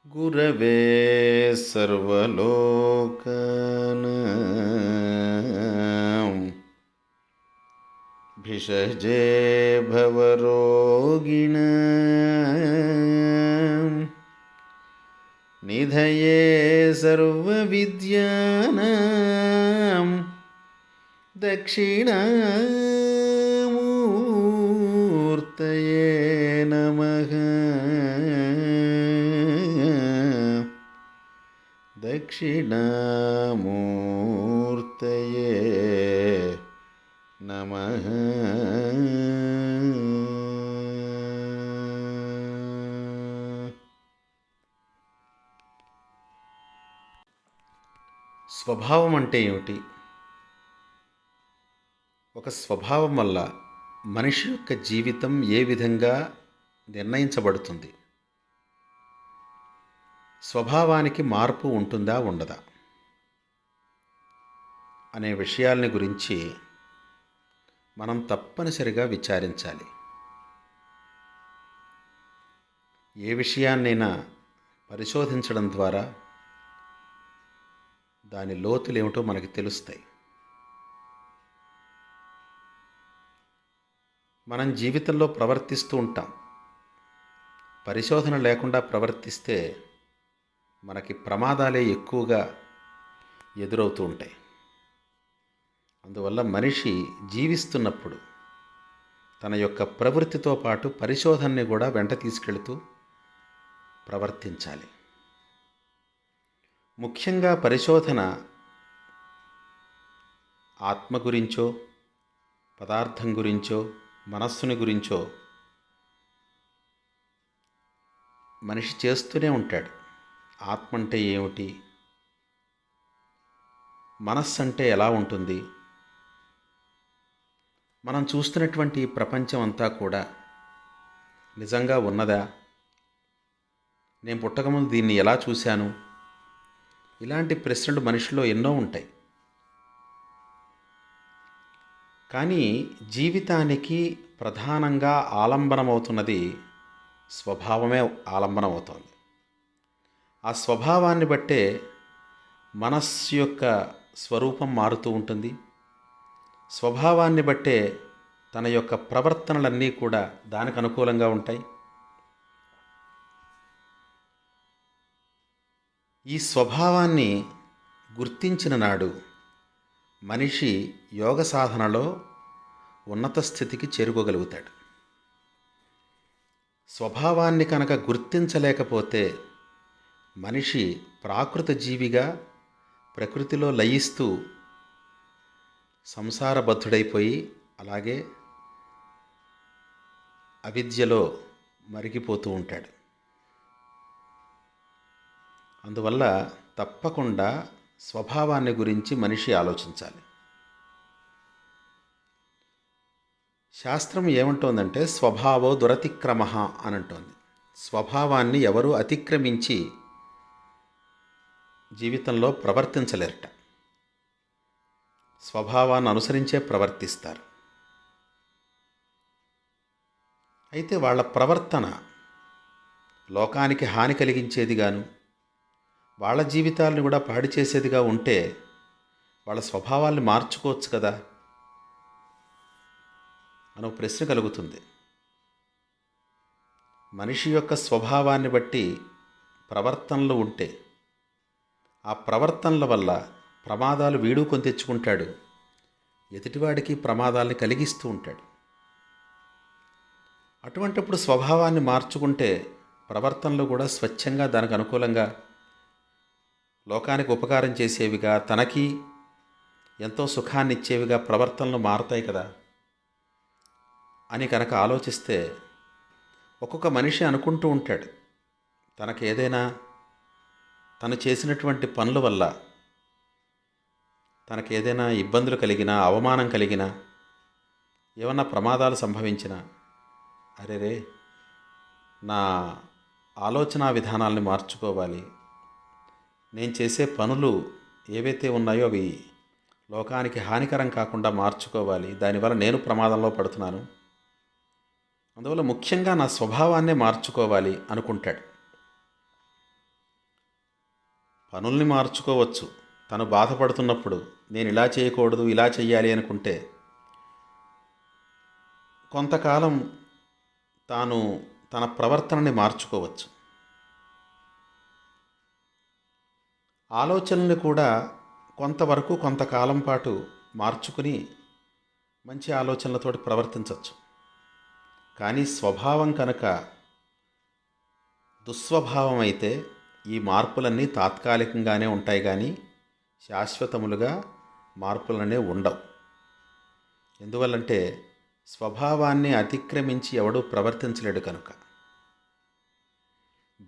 गुरवे सर्वलोकानां भिषजे भवरोगिणां निधये सर्वविद्यानां दक्षिणामूर्तये नमः। दक्षिणामूर्तये नमः। స్వభావం అంటే ఏమిటి? ఒక స్వభావం వల్ల మనిషి యొక్క జీవితం ఏ విధంగా నిర్ణయించబడుతుంది? స్వభావానికి మార్పు ఉంటుందా ఉండదా అనే విషయాల్ని గురించి మనం తప్పనిసరిగా విచారించాలి. ఏ విషయాన్నైనా పరిశోధించడం ద్వారా దాని లోతులేమిటో మనకి తెలుస్తాయి. మనం జీవితంలో ప్రవర్తిస్తూ ఉంటాం. పరిశోధన లేకుండా ప్రవర్తిస్తే మనకి ప్రమాదాలే ఎక్కువగా ఎదురవుతూ ఉంటాయి. అందువల్ల మనిషి జీవిస్తున్నప్పుడు తన యొక్క ప్రవృత్తితో పాటు పరిశోధనని కూడా వెంట తీసుకెళ్తూ ప్రవర్తించాలి. ముఖ్యంగా పరిశోధన ఆత్మ గురించో, పదార్థం గురించో, మనస్సుని గురించో మనిషి చేస్తూనే ఉంటాడు. ఆత్మ అంటే ఏమిటి, మనస్సు అంటే ఎలా ఉంటుంది, మనం చూస్తున్నటువంటి ఈ ప్రపంచం అంతా కూడా నిజంగా ఉన్నదా, నేను పుట్టకముందు దీన్ని ఎలా చూశాను, ఇలాంటి ప్రశ్నలు మనిషిలో ఎన్నో ఉంటాయి. కానీ జీవితానికి ప్రధానంగా ఆలంబనమవుతున్నది స్వభావమే ఆలంబనమవుతోంది. ఆ స్వభావాన్ని బట్టే మనస్సు యొక్క స్వరూపం మారుతూ ఉంటుంది. స్వభావాన్ని బట్టే తన యొక్క ప్రవర్తనలన్నీ కూడా దానికి అనుకూలంగా ఉంటాయి. ఈ స్వభావాన్ని గుర్తించిన నాడు మనిషి యోగ సాధనలో ఉన్నత స్థితికి చేరుకోగలుగుతాడు. స్వభావాన్ని కనుక గుర్తించలేకపోతే మనిషి ప్రాకృత జీవిగా ప్రకృతిలో లయిస్తూ సంసారబద్ధుడైపోయి అలాగే అవిద్యలో మరిగిపోతూ ఉంటాడు. అందువల్ల తప్పకుండా స్వభావాన్ని గురించి మనిషి ఆలోచించాలి. శాస్త్రం ఏమంటోందంటే స్వభావో దురతిక్రమః అని అంటోంది. స్వభావాన్ని ఎవరూ అతిక్రమించి జీవితంలో ప్రవర్తించలేరట. స్వభావాన్ని అనుసరించే ప్రవర్తిస్తారు. అయితే వాళ్ళ ప్రవర్తన లోకానికి హాని కలిగించేదిగాను, వాళ్ళ జీవితాలను కూడా పాడు చేసేదిగా ఉంటే వాళ్ళ స్వభావాల్ని మార్చుకోవచ్చు కదా అనే ప్రశ్న కలుగుతుంది. మనిషి యొక్క స్వభావాన్ని బట్టి ప్రవర్తనలు ఉంటే ఆ ప్రవర్తనల వల్ల ప్రమాదాలు వీడు కొని తెచ్చుకుంటాడు, ఎదుటివాడికి ప్రమాదాలని కలిగిస్తూ ఉంటాడు. అటువంటిప్పుడు స్వభావాన్ని మార్చుకుంటే ప్రవర్తనలు కూడా స్వచ్ఛంగా దానికి అనుకూలంగా లోకానికి ఉపకారం చేసేవిగా, తనకి ఎంతో సుఖాన్ని ఇచ్చేవిగా ప్రవర్తనలు మారుతాయి కదా అని కనుక ఆలోచిస్తే ఒక్కొక్క మనిషి అనుకుంటూ ఉంటాడు, తనకు ఏదైనా తను చేసినటువంటి పనుల వల్ల తనకు ఏదైనా ఇబ్బందులు కలిగినా, అవమానం కలిగినా, ఏమన్నా ప్రమాదాలు సంభవించినా అరేరే నా ఆలోచన విధానాల్ని మార్చుకోవాలి, నేను చేసే పనులు ఏవైతే ఉన్నాయో అవి లోకానికి హానికరం కాకుండా మార్చుకోవాలి, దానివల్ల నేను ప్రమాదంలో పడుతున్నాను, అందువల్ల ముఖ్యంగా నా స్వభావాన్నే మార్చుకోవాలి అనుకుంటాడు. పనుల్ని మార్చుకోవచ్చు. తను బాధపడుతున్నప్పుడు నేను ఇలా చేయకూడదు, ఇలా చెయ్యాలి అనుకుంటే కొంతకాలం తాను తన ప్రవర్తనని మార్చుకోవచ్చు. ఆలోచనల్ని కూడా కొంతవరకు కొంతకాలం పాటు మార్చుకుని మంచి ఆలోచనలతోటి ప్రవర్తించవచ్చు. కానీ స్వభావం కనుక దుస్వభావం అయితే ఈ మార్పులన్నీ తాత్కాలికంగానే ఉంటాయి, కానీ శాశ్వతములుగా మార్పులనే ఉండవు. ఎందువల్లంటే స్వభావాన్ని అతిక్రమించి ఎవడూ ప్రవర్తించలేడు కనుక.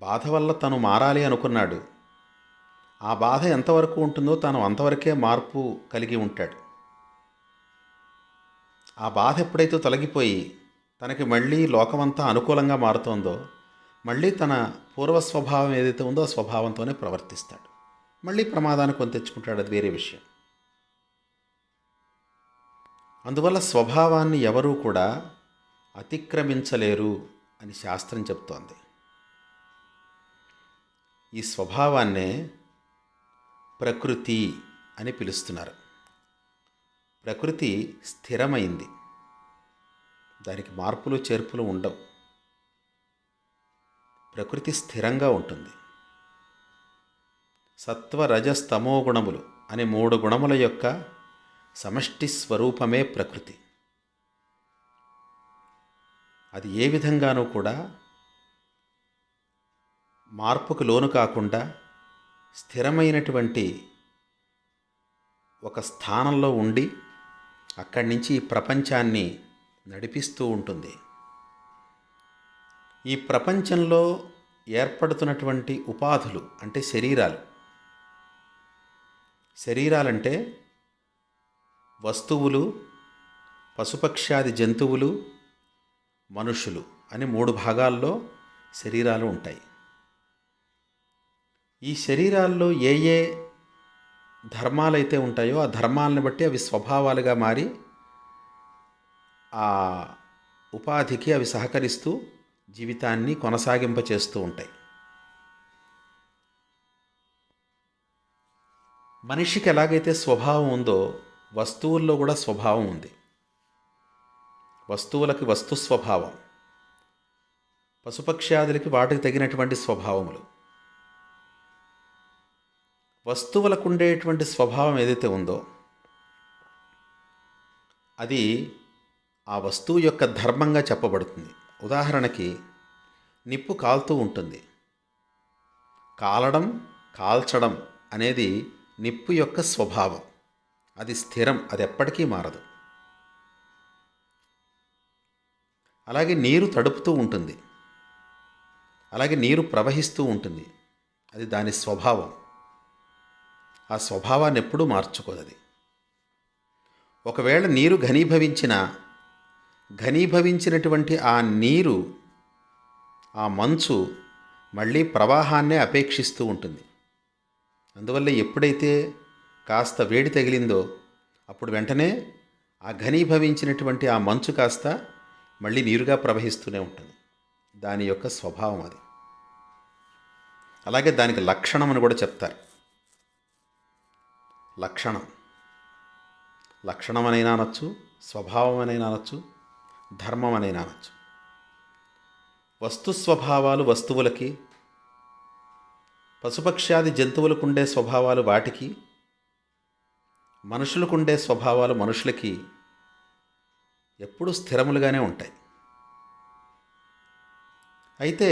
బాధ వల్ల తను మారాలి అనుకున్నాడు, ఆ బాధ ఎంతవరకు ఉంటుందో తాను అంతవరకే మార్పు కలిగి ఉంటాడు. ఆ బాధ ఎప్పుడైతే తొలగిపోయి తనకి మళ్ళీ లోకమంతా అనుకూలంగా మారుతోందో మళ్ళీ తన పూర్వస్వభావం ఏదైతే ఉందో ఆ స్వభావంతోనే ప్రవర్తిస్తాడు. మళ్ళీ ప్రమాదాన్ని కొని తెచ్చుకుంటాడు, అది వేరే విషయం. అందువల్ల స్వభావాన్ని ఎవరూ కూడా అతిక్రమించలేరు అని శాస్త్రం చెప్తోంది. ఈ స్వభావాన్నే ప్రకృతి అని పిలుస్తున్నారు. ప్రకృతి స్థిరమైంది, దానికి మార్పులు చేర్పులు ఉండవు. ప్రకృతి స్థిరంగా ఉంటుంది. సత్వ రజస్ తమో గుణములు అనే 3 గుణముల యొక్క సమష్టి స్వరూపమే ప్రకృతి. అది ఏ విధంగానూ కూడా మార్పుకు లోను కాకుండా స్థిరమైనటువంటి ఒక స్థానంలో ఉండి అక్కడి నుంచి ఈ ప్రపంచాన్ని నడిపిస్తూ ఉంటుంది. ఈ ప్రపంచంలో ఏర్పడుతున్నటువంటి ఉపాధులు అంటే శరీరాలంటే వస్తువులు, పశుపక్ష్యాది జంతువులు, మనుషులు అని 3 భాగాల్లో శరీరాలు ఉంటాయి. ఈ శరీరాల్లో ఏ ఏ ధర్మాలైతే ఉంటాయో ఆ ధర్మాలను బట్టి అవి స్వభావాలుగా మారి ఆ ఉపాధికి అవి సహకరిస్తూ జీవితాన్ని కొనసాగింపచేస్తూ ఉంటాయి. మనిషికి ఎలాగైతే స్వభావం ఉందో వస్తువుల్లో కూడా స్వభావం ఉంది. వస్తువులకి వస్తు స్వభావం, పశుపక్ష్యాదులకి వాటికి తగినటువంటి స్వభావములు. వస్తువులకు ఉండేటువంటి స్వభావం ఏదైతే ఉందో అది ఆ వస్తువు యొక్క ధర్మంగా చెప్పబడుతుంది. ఉదాహరణకి నిప్పు కాలుతూ ఉంటుంది. కాలడం, కాల్చడం అనేది నిప్పు యొక్క స్వభావం. అది స్థిరం, అది ఎప్పటికీ మారదు. అలాగే నీరు తడుపుతూ ఉంటుంది, అలాగే నీరు ప్రవహిస్తూ ఉంటుంది. అది దాని స్వభావం. ఆ స్వభావాన్ని ఎప్పుడూ మార్చుకోదది. ఒకవేళ నీరు ఘనీభవించినటువంటి ఆ నీరు, ఆ మంచు మళ్ళీ ప్రవాహాన్నే అపేక్షిస్తూ ఉంటుంది. అందువల్ల ఎప్పుడైతే కాస్త వేడి తగిలిందో అప్పుడు వెంటనే ఆ ఘనీభవించినటువంటి ఆ మంచు కాస్త మళ్ళీ నీరుగా ప్రవహిస్తూనే ఉంటుంది. దాని యొక్క స్వభావం అది. అలాగే దానికి లక్షణం అని కూడా చెప్తారు. లక్షణం అనైనా అనొచ్చు, స్వభావం అనైనా అనొచ్చు, ధర్మం అనైనా అనొచ్చు. వస్తు స్వభావాలు వస్తువులకి, పశుపక్ష్యాది జంతువులకు ఉండే స్వభావాలు వాటికి, మనుషులకు ఉండే స్వభావాలు మనుషులకి ఎప్పుడూ స్థిరములుగానే ఉంటాయి. అయితే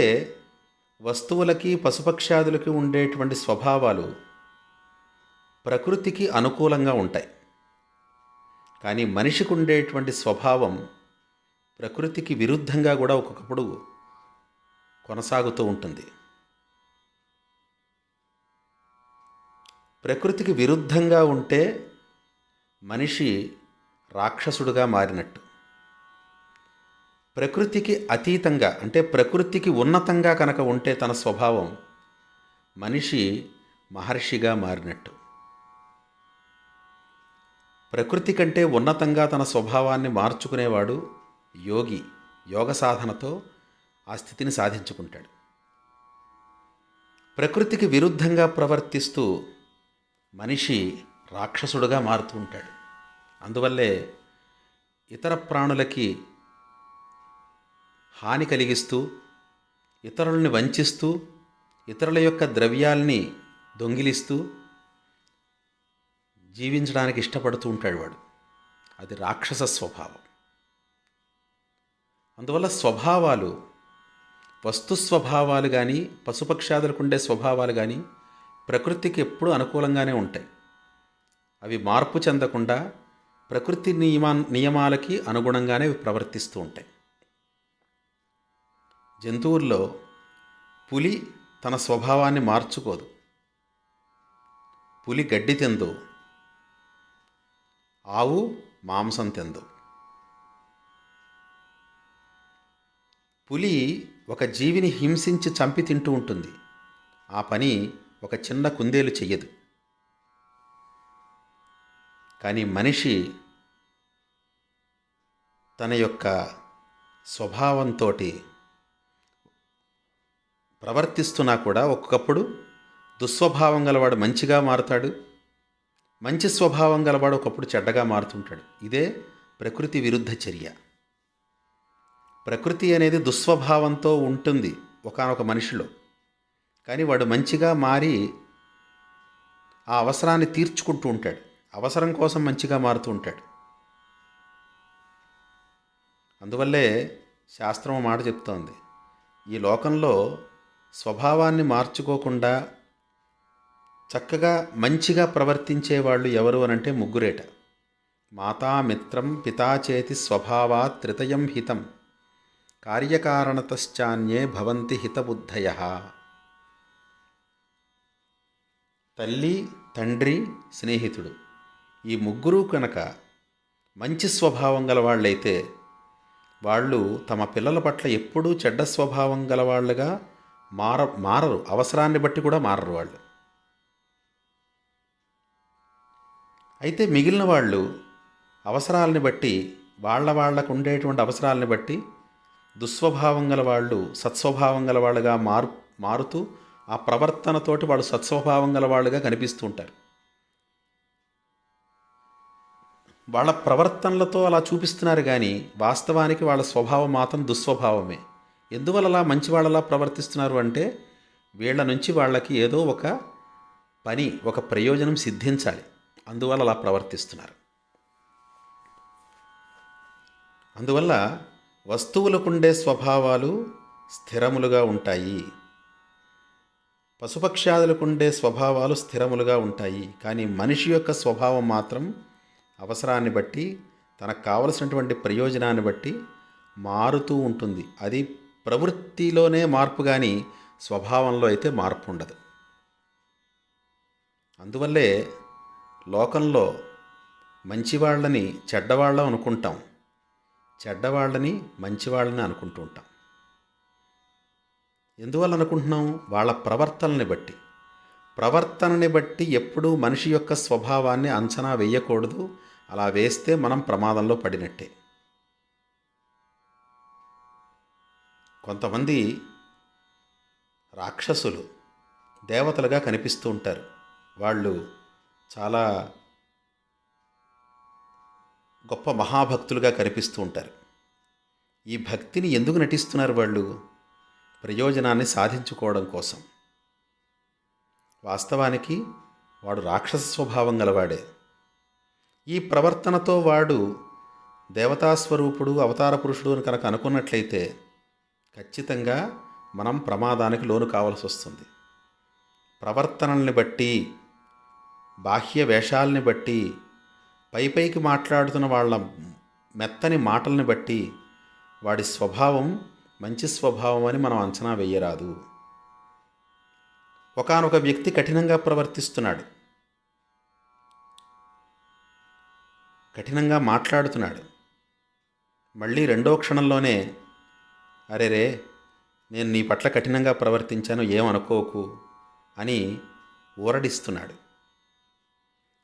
వస్తువులకి పశుపక్ష్యాదులకి ఉండేటువంటి స్వభావాలు ప్రకృతికి అనుకూలంగా ఉంటాయి. కానీ మనిషికి ఉండేటువంటి స్వభావం ప్రకృతికి విరుద్ధంగా కూడా ఒక్కొక్కప్పుడు కొనసాగుతూ ఉంటుంది. ప్రకృతికి విరుద్ధంగా ఉంటే మనిషి రాక్షసుడుగా మారినట్టు. ప్రకృతికి అతీతంగా అంటే ప్రకృతికి ఉన్నతంగా కనుక ఉంటే తన స్వభావం, మనిషి మహర్షిగా మారినట్టు. ప్రకృతి కంటే ఉన్నతంగా తన స్వభావాన్ని మార్చుకునేవాడు యోగి. యోగ సాధనతో ఆ స్థితిని సాధించుకుంటాడు. ప్రకృతికి విరుద్ధంగా ప్రవర్తిస్తూ మనిషి రాక్షసుడుగా మారుతూ ఉంటాడు. అందువల్లే ఇతర ప్రాణులకి హాని కలిగిస్తూ, ఇతరుల్ని వంచిస్తూ, ఇతరుల యొక్క ద్రవ్యాల్ని దొంగిలిస్తూ జీవించడానికి ఇష్టపడుతూ ఉంటాడు వాడు. అది రాక్షస స్వభావం. అందువల్ల స్వభావాలు, వస్తు స్వభావాలు కానీ, పశుపక్షాదులకు ఉండే స్వభావాలు కానీ ప్రకృతికి ఎప్పుడూ అనుకూలంగానే ఉంటాయి. అవి మార్పు చెందకుండా ప్రకృతి నియమాలకి అనుగుణంగానే ప్రవర్తిస్తూ ఉంటాయి. జంతువుల్లో పులి తన స్వభావాన్ని మార్చుకోదు. పులి గడ్డి తిందు, ఆవు మాంసం తిందు. పులి ఒక జీవిని హింసించి చంపి తింటూ ఉంటుంది. ఆ పని ఒక చిన్న కుందేలు చెయ్యదు. కానీ మనిషి తన యొక్క స్వభావంతో ప్రవర్తిస్తున్నా కూడా ఒక్కొక్కప్పుడు దుస్వభావం గలవాడు మంచిగా మారుతాడు, మంచి స్వభావం గలవాడు ఒకప్పుడు చెడ్డగా మారుతుంటాడు. ఇదే ప్రకృతి విరుద్ధ చర్య. ప్రకృతి అనేది దుస్వభావంతో ఉంటుంది ఒకానొక మనిషిలో, కానీ వాడు మంచిగా మారి ఆ అవసరాన్ని తీర్చుకుంటూ ఉంటాడు. అవసరం కోసం మంచిగా మారుతూ ఉంటాడు. అందువల్లే శాస్త్రం మాట చెప్తోంది, ఈ లోకంలో స్వభావాన్ని మార్చుకోకుండా చక్కగా మంచిగా ప్రవర్తించేవాళ్ళు ఎవరు అనంటే ముగ్గురేట. మాతామిత్రం పితాచేతి స్వభావాత్ త్రితయం హితం కార్యకారణతశ్చాన్యే భవంతి హితబుద్ధయః. తల్లి, తండ్రి, స్నేహితుడు, ఈ ముగ్గురు కనుక మంచి స్వభావం గలవాళ్ళైతే వాళ్ళు తమ పిల్లల పట్ల ఎప్పుడూ చెడ్డ స్వభావం గలవాళ్ళుగా మారరు. అవసరాన్ని బట్టి కూడా మారరు వాళ్ళు. అయితే మిగిలిన వాళ్ళు అవసరాలని బట్టి, వాళ్ళకు ఉండేటువంటి అవసరాలని బట్టి దుస్వభావం గల వాళ్ళు సత్స్వభావం గల వాళ్ళుగా మారుతూ ఆ ప్రవర్తనతోటి వాళ్ళు సత్స్వభావం గల వాళ్ళుగా కనిపిస్తూ ఉంటారు. వాళ్ళ ప్రవర్తనలతో అలా చూపిస్తున్నారు కానీ వాస్తవానికి వాళ్ళ స్వభావం మాత్రం దుస్వభావమే. ఎందువల్ల అలా మంచి వాళ్ళలా ప్రవర్తిస్తున్నారు అంటే వీళ్ళ నుంచి వాళ్ళకి ఏదో ఒక పని, ఒక ప్రయోజనం సిద్ధించాలి, అందువల్ల అలా ప్రవర్తిస్తున్నారు. అందువల్ల వస్తువులకుండే స్వభావాలు స్థిరములుగా ఉంటాయి, పశుపక్షాదులకుండే స్వభావాలు స్థిరములుగా ఉంటాయి. కానీ మనిషి యొక్క స్వభావం మాత్రం అవసరాన్ని బట్టి, తనకు కావలసినటువంటి ప్రయోజనాన్ని బట్టి మారుతూ ఉంటుంది. అది ప్రవృత్తిలోనే మార్పు కానీ స్వభావంలో అయితే మార్పు ఉండదు. అందువల్లే లోకంలో మంచివాళ్ళని చెడ్డవాళ్ళం అనుకుంటాం, చెడ్డవాళ్ళని మంచివాళ్ళని అనుకుంటూ ఉంటాం. ఎందువల్ల అనుకుంటున్నాం? వాళ్ళ ప్రవర్తనని బట్టి ఎప్పుడూ మనిషి యొక్క స్వభావాన్ని అంచనా వేయకూడదు. అలా వేస్తే మనం ప్రమాదంలో పడినట్టే. కొంతమంది రాక్షసులు దేవతలుగా కనిపిస్తూ ఉంటారు. వాళ్ళు చాలా గొప్ప మహాభక్తులుగా కనిపిస్తూ ఉంటారు. ఈ భక్తిని ఎందుకు నటిస్తున్నారు వాళ్ళు? ప్రయోజనాన్ని సాధించుకోవడం కోసం. వాస్తవానికి వాడు రాక్షస స్వభావం గలవాడే. ఈ ప్రవర్తనతో వాడు దేవతాస్వరూపుడు, అవతార పురుషుడు అని కనుక అనుకున్నట్లయితే ఖచ్చితంగా మనం ప్రమాదానికి లోను కావాల్సి వస్తుంది. ప్రవర్తనల్ని బట్టి, బాహ్య వేషాలని బట్టి, పైకి మాట్లాడుతున్న వాళ్ళ మెత్తని మాటల్ని బట్టి వాడి స్వభావం మంచి స్వభావం అని మనం అంచనా వేయరాదు. ఒకానొక వ్యక్తి కఠినంగా ప్రవర్తిస్తున్నాడు, కఠినంగా మాట్లాడుతున్నాడు. మళ్ళీ రెండో క్షణంలోనే అరే రే, నేను నీ పట్ల కఠినంగా ప్రవర్తించాను, ఏమనుకోకు అని ఊరడిస్తున్నాడు.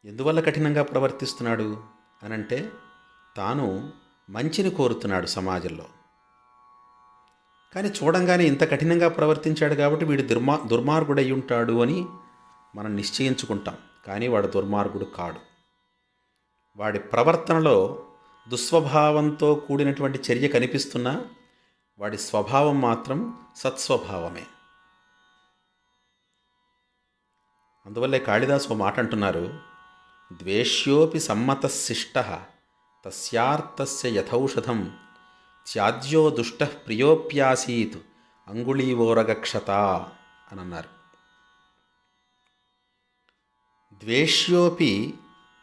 ఎందువల్ల కఠినంగా ప్రవర్తిస్తున్నాడు అనంటే తాను మంచిని కోరుతున్నాడు సమాజంలో. కానీ చూడంగానే ఇంత కఠినంగా ప్రవర్తించాడు కాబట్టి వీడు దుర్మార్గుడై ఉంటాడు అని మనం నిశ్చయించుకుంటాం. కానీ వాడు దుర్మార్గుడు కాడు. వాడి ప్రవర్తనలో దుస్వభావంతో కూడినటువంటి చర్య కనిపిస్తున్నా వాడి స్వభావం మాత్రం సత్స్వభావమే. అందువల్లే కాళిదాసు మాట అంటున్నారు, ద్వేష్యోపి సమ్మతశిష్టః తస్యార్థస్య యథౌషధం త్యాజ్యో దుష్టః ప్రియోప్యాసీత్ అంగుళీవోరగక్షత అని అన్నారు. ద్వేష్యోపి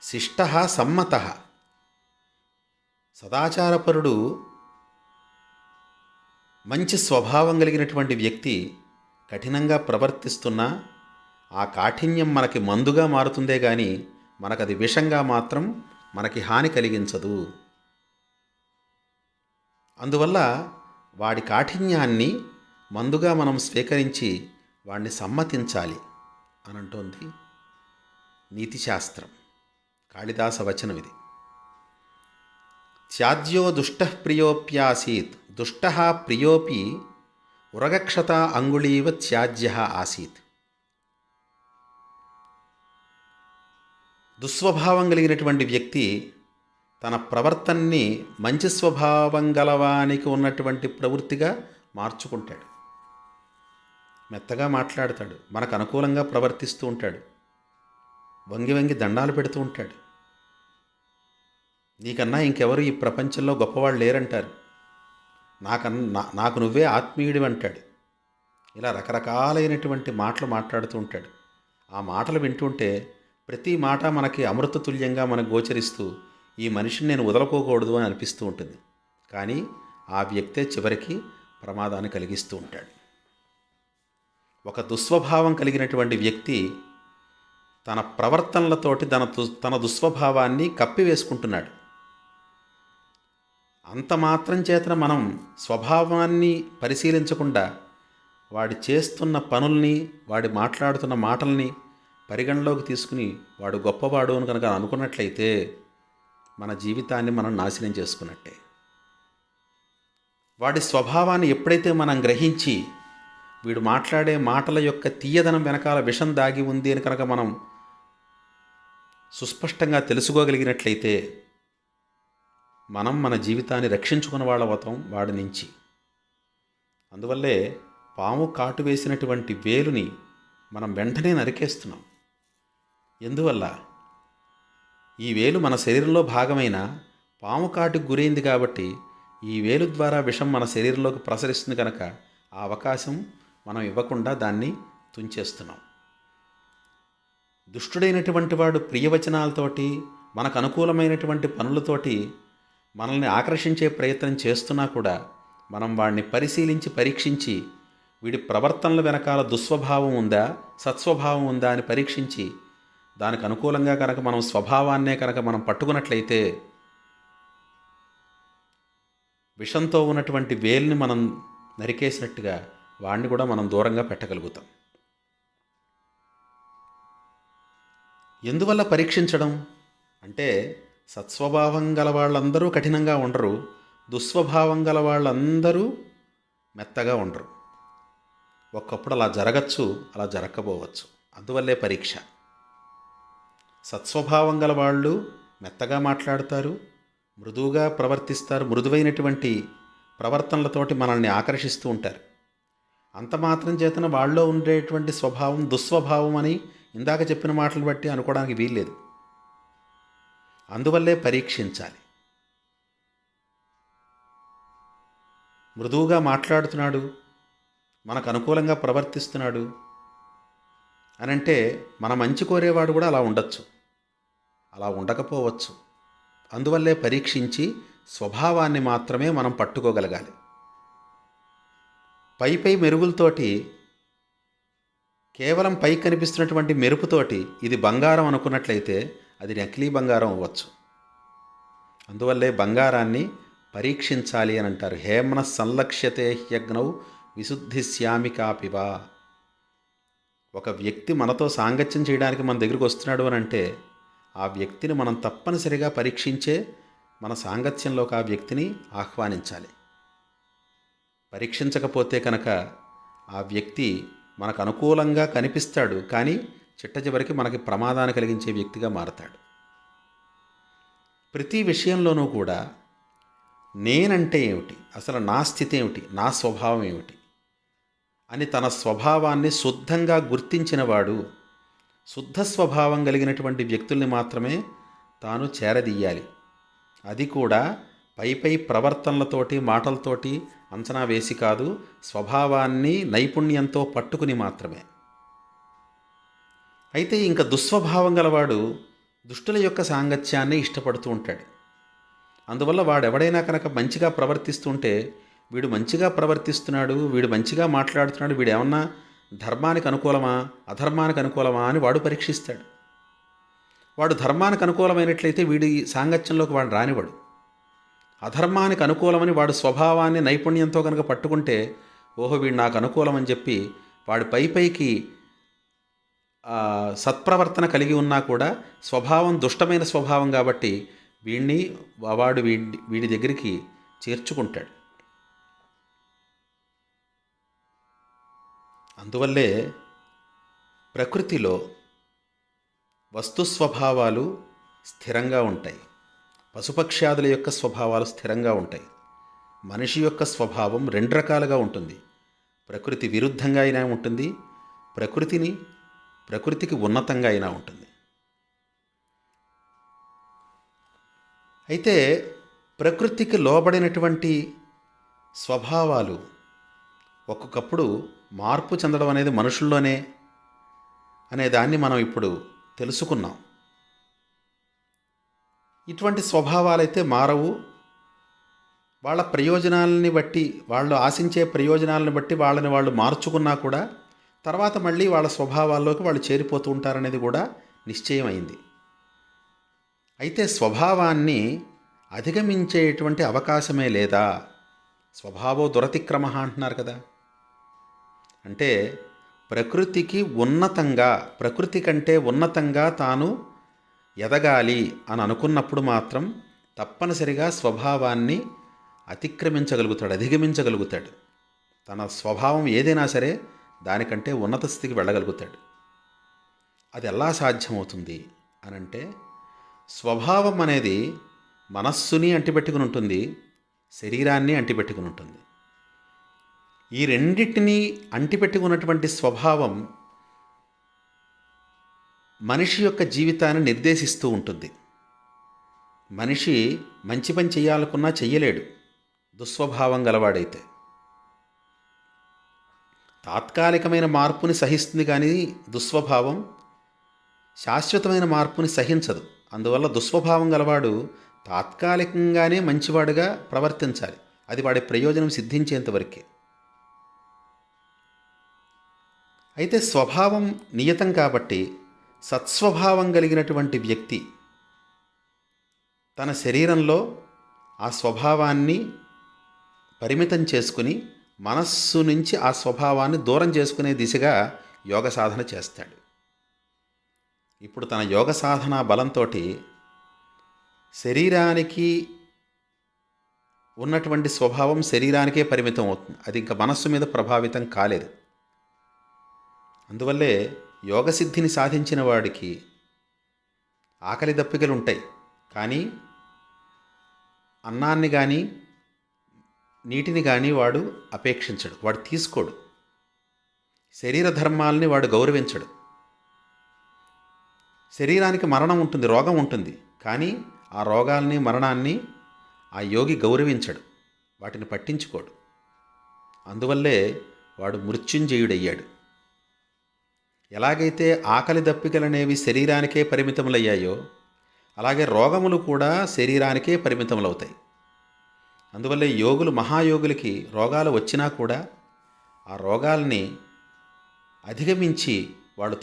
శిష్టః సమ్మతః, సదాచారపరుడు మంచి స్వభావం కలిగినటువంటి వ్యక్తి కఠినంగా ప్రవర్తిస్తున్నా ఆ కాఠిన్యం మనకి మందుగా మారుతుందే కానీ మనకది విషంగా మాత్రం మనకి హాని కలిగించదు. అందువల్ల వాడి కాఠిన్యాన్ని మందుగా మనం స్వీకరించి వాడిని సమ్మతించాలి అని అంటోంది నీతిశాస్త్రం. కాళిదాస వచనం ఇది. త్యాజ్యో దుష్టః ప్రియోప్యాసీత్, దుష్టః ప్రియోపి ఉరగక్షత అంగుళీవ త్యాజ్యః ఆసీత్. దుస్వభావం కలిగినటువంటి వ్యక్తి తన ప్రవర్తనని మంచి స్వభావం గలవానికి ఉన్నటువంటి ప్రవృత్తిగా మార్చుకుంటాడు. మెత్తగా మాట్లాడతాడు, మనకు అనుకూలంగా ప్రవర్తిస్తూ ఉంటాడు, వంగి వంగి దండాలు పెడుతూ ఉంటాడు. నీకన్నా ఇంకెవరు ఈ ప్రపంచంలో గొప్పవాళ్ళు లేరంటారు, నాకు నువ్వే ఆత్మీయుడివి అంటాడు. ఇలా రకరకాలైనటువంటి మాటలు మాట్లాడుతూ ఉంటాడు. ఆ మాటలు వింటుంటే ప్రతి మాట మనకి అమృతతుల్యంగా మనకు గోచరిస్తూ ఈ మనిషిని నేను వదలకోకూడదు అని అనిపిస్తూ ఉంటుంది. కానీ ఆ వ్యక్తే చివరికి ప్రమాదాన్ని కలిగిస్తూ ఉంటాడు. ఒక దుస్వభావం కలిగినటువంటి వ్యక్తి తన ప్రవర్తనలతోటి తన దుస్వభావాన్ని కప్పివేసుకుంటున్నాడు. అంత మాత్రం చేతన మనం స్వభావాన్ని పరిశీలించకుండా వాడి చేస్తున్న పనుల్ని, వాడి మాట్లాడుతున్న మాటల్ని పరిగణలోకి తీసుకుని వాడు గొప్పవాడు అని కనుక అనుకున్నట్లయితే మన జీవితాన్ని మనం నాశనం చేసుకున్నట్టే. వాడి స్వభావాన్ని ఎప్పుడైతే మనం గ్రహించి వీడు మాట్లాడే మాటల యొక్క తీయదనం వెనకాల విషం దాగి ఉంది అని కనుక మనం సుస్పష్టంగా తెలుసుకోగలిగినట్లయితే మనం మన జీవితాన్ని రక్షించుకున్న వాళ్ళవుతాం వాడి నుంచి. అందువల్లే పాము కాటు వేసినటువంటి వేలుని మనం వెంటనే నరికేస్తున్నాం. ఎందువల్ల? ఈ వేలు మన శరీరంలో భాగమైన పాము కాటుకు గురైంది కాబట్టి ఈ వేలు ద్వారా విషం మన శరీరంలోకి ప్రసరిస్తుంది కనుక ఆ అవకాశం మనం ఇవ్వకుండా దాన్ని తుంచేస్తున్నాం. దుష్టుడైనటువంటి వాడు ప్రియవచనాలతోటి మనకు అనుకూలమైనటువంటి పనులతోటి మనల్ని ఆకర్షించే ప్రయత్నం చేస్తున్నా కూడా మనం వాడిని పరిశీలించి పరీక్షించి వీడి ప్రవర్తనల వెనకాల దుస్వభావం ఉందా సత్స్వభావం ఉందా అని పరీక్షించి దానికి అనుకూలంగా కనుక మనం స్వభావాన్నే కనుక మనం పట్టుకున్నట్లయితే విషంతో ఉన్నటువంటి వేల్ని మనం నరికేసినట్టుగా వాడిని కూడా మనం దూరంగా పెట్టగలుగుతాం. ఎందువల్ల పరీక్షించడం అంటే సత్స్వభావం గల వాళ్ళందరూ కఠినంగా ఉండరు, దుస్వభావం గల వాళ్ళందరూ మెత్తగా ఉండరు. ఒక్కప్పుడు అలా జరగచ్చు, అలా జరగకపోవచ్చు. అందువల్లే పరీక్ష. సత్స్వభావం గల వాళ్ళు మెత్తగా మాట్లాడతారు, మృదువుగా ప్రవర్తిస్తారు, మృదువైనటువంటి ప్రవర్తనలతోటి మనల్ని ఆకర్షిస్తూ ఉంటారు. అంత మాత్రం చేతన వాళ్ళలో ఉండేటువంటి స్వభావం దుస్వభావం అని ఇందాక చెప్పిన మాటలు బట్టి అనుకోవడానికి వీల్లేదు. అందువల్లే పరీక్షించాలి. మృదువుగా మాట్లాడుతున్నాడు, మనకు అనుకూలంగా ప్రవర్తిస్తున్నాడు అనంటే మన మంచి కోరేవాడు కూడా అలా ఉండొచ్చు, అలా ఉండకపోవచ్చు. అందువల్లే పరీక్షించి స్వభావాన్ని మాత్రమే మనం పట్టుకోగలగాలి. పై మెరుగులతోటి కేవలం పై కనిపిస్తున్నటువంటి మెరుపుతోటి ఇది బంగారం అనుకున్నట్లయితే అది నకిలీ బంగారం అవ్వచ్చు. అందువల్లే బంగారాన్ని పరీక్షించాలి అని అంటారు. హేమన సంలక్ష్యతే హ్యగ్నౌ విశుద్ధి శ్యామికాపివా. ఒక వ్యక్తి మనతో సాంగత్యం చేయడానికి మన దగ్గరికి వస్తున్నాడు అని అంటే ఆ వ్యక్తిని మనం తప్పనిసరిగా పరీక్షించే మన సాంగత్యంలోకి ఆ వ్యక్తిని ఆహ్వానించాలి. పరీక్షించకపోతే కనుక ఆ వ్యక్తి మనకు అనుకూలంగా కనిపిస్తాడు, కానీ చిట్ట చివరికి మనకి ప్రమాదాన్ని కలిగించే వ్యక్తిగా మారతాడు. ప్రతి విషయంలోనూ కూడా నేనంటే ఏమిటి, అసలు నా స్థితి ఏమిటి, నా స్వభావం ఏమిటి అని తన స్వభావాన్ని శుద్ధంగా గుర్తించినవాడు, శుద్ధ స్వభావం కలిగినటువంటి వ్యక్తుల్ని మాత్రమే తాను చేరదీయాలి. అది కూడా పై ప్రవర్తనలతోటి మాటలతోటి అంచనా వేసి కాదు, స్వభావాన్ని నైపుణ్యంతో పట్టుకుని మాత్రమే. అయితే ఇంకా దుస్వభావం గలవాడు దుష్టుల యొక్క సాంగత్యాన్ని ఇష్టపడుతూ ఉంటాడు. అందువల్ల వాడెవడైనా కనుక మంచిగా ప్రవర్తిస్తుంటే వీడు మంచిగా ప్రవర్తిస్తున్నాడు, వీడు మంచిగా మాట్లాడుతున్నాడు, వీడు ఏమన్నా ధర్మానికి అనుకూలమా అధర్మానికి అనుకూలమా అని వాడు పరీక్షిస్తాడు. వాడు ధర్మానికి అనుకూలమైనట్లయితే వీడి సాంగత్యంలోకి వాడు రానివాడు. అధర్మానికి అనుకూలమని వాడు స్వభావాన్ని నైపుణ్యంతో కనుక పట్టుకుంటే ఓహో వీడు నాకు అనుకూలమని చెప్పి వాడు పైకి సత్ప్రవర్తన కలిగి ఉన్నా కూడా స్వభావం దుష్టమైన స్వభావం కాబట్టి వాడు వీడి దగ్గరికి చేర్చుకుంటాడు. అందువల్లే ప్రకృతిలో వస్తు స్వభావాలు స్థిరంగా ఉంటాయి, పశుపక్ష్యాదుల యొక్క స్వభావాలు స్థిరంగా ఉంటాయి. మనిషి యొక్క స్వభావం రెండు రకాలుగా ఉంటుంది. ప్రకృతి విరుద్ధంగా అయినా ఉంటుంది, ప్రకృతికి ఉన్నతంగా అయినా ఉంటుంది. అయితే ప్రకృతికి లోబడినటువంటి స్వభావాలు ఒక్కొక్కప్పుడు మార్పు చెందడం అనేది మనుషుల్లోనే అనే దాన్ని మనం ఇప్పుడు తెలుసుకున్నాం. ఇటువంటి స్వభావాలైతే మారవు. వాళ్ళ ప్రయోజనాలని బట్టి, వాళ్ళు ఆశించే ప్రయోజనాలను బట్టి వాళ్ళని వాళ్ళు మార్చుకున్నా కూడా తర్వాత మళ్ళీ వాళ్ళ స్వభావాల్లోకి వాళ్ళు చేరిపోతూ ఉంటారనేది కూడా నిశ్చయమైంది. అయితే స్వభావాన్ని అధిగమించేటువంటి అవకాశమే లేదా? స్వభావో దురతిక్రమ అంటున్నారు కదా. అంటే ప్రకృతి కంటే ఉన్నతంగా తాను ఎదగాలి అని అనుకున్నప్పుడు మాత్రం తప్పనిసరిగా స్వభావాన్ని అధిగమించగలుగుతాడు. తన స్వభావం ఏదైనా సరే దానికంటే ఉన్నత స్థితికి వెళ్ళగలుగుతాడు. అది ఎలా సాధ్యమవుతుంది అనంటే, స్వభావం అనేది మనస్సుని అంటిపెట్టుకుని ఉంటుంది, శరీరాన్ని అంటిపెట్టుకుని ఉంటుంది. ఈ రెండింటినీ అంటిపెట్టుకున్నటువంటి స్వభావం మనిషి యొక్క జీవితాన్ని నిర్దేశిస్తూ ఉంటుంది. మనిషి మంచి పని చేయాలనుకున్నా చెయ్యలేడు దుస్వభావం గలవాడైతే. తాత్కాలికమైన మార్పుని సహిస్తుంది, కానీ దుస్వభావం శాశ్వతమైన మార్పుని సహించదు. అందువల్ల దుస్వభావం గలవాడు తాత్కాలికంగానే మంచివాడుగా ప్రవర్తించాలి, అది వాడి ప్రయోజనం సిద్ధించేంతవరకే. అయితే స్వభావం నియతం కాబట్టి సత్స్వభావం కలిగినటువంటి వ్యక్తి తన శరీరంలో ఆ స్వభావాన్ని పరిమితం చేసుకుని మనస్సు నుంచి ఆ స్వభావాన్ని దూరం చేసుకునే దిశగా యోగ సాధన చేస్తాడు. ఇప్పుడు తన యోగ సాధన బలంతో శరీరానికి ఉన్నటువంటి స్వభావం శరీరానికే పరిమితం అవుతుంది, అది ఇంకా మనస్సు మీద ప్రభావితం కాలేదు. అందువల్లే యోగసిద్ధిని సాధించిన వాడికి ఆకలి దప్పికలు ఉంటాయి, కానీ అన్నాన్ని కానీ నీటిని కానీ వాడు అపేక్షించడు, వాడు తీసుకోడు. శరీర ధర్మాలని వాడు గౌరవించడు. శరీరానికి మరణం ఉంటుంది, రోగం ఉంటుంది, కానీ ఆ రోగాల్ని మరణాన్ని ఆ యోగి గౌరవించడు, వాటిని పట్టించుకోడు. అందువల్లే వాడు మృత్యుంజయుడయ్యాడు. ఎలాగైతే ఆకలి దప్పికలనేవి శరీరానికే పరిమితములయ్యాయో అలాగే రోగములు కూడా శరీరానికే పరిమితములవుతాయి. అందువల్లే మహాయోగులకి రోగాలు వచ్చినా కూడా ఆ రోగాల్ని అధిగమించి వాళ్ళు